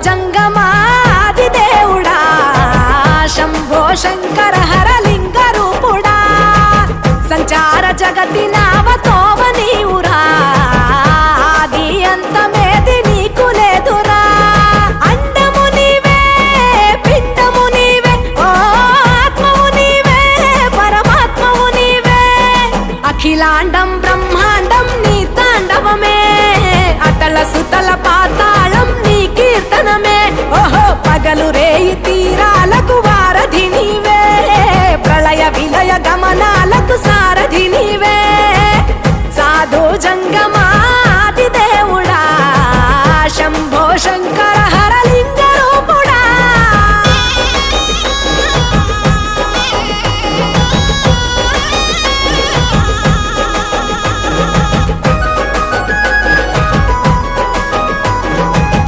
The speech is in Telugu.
జంగమాది దేవుడా శంభో శంకర హరలింగ రూపుడా సంచార జగతి నావతోవ నీవురా ఆది అంతమేది నీకు లేదురా అండము నీవే పిండము నీవే ఓ ఆత్మవు నీవే పరమాత్మవు నీవే అఖిలాండం బ్రహ్మాండం నీ తాండవమే అతల సుతల పాతాళం నీ కీర్తనమే ఓహో పగలు రేయి తీరాలకు వారధి నీవే ప్రళయ విలయ గమనాలకు సారథి నీవే సాధు జంగమ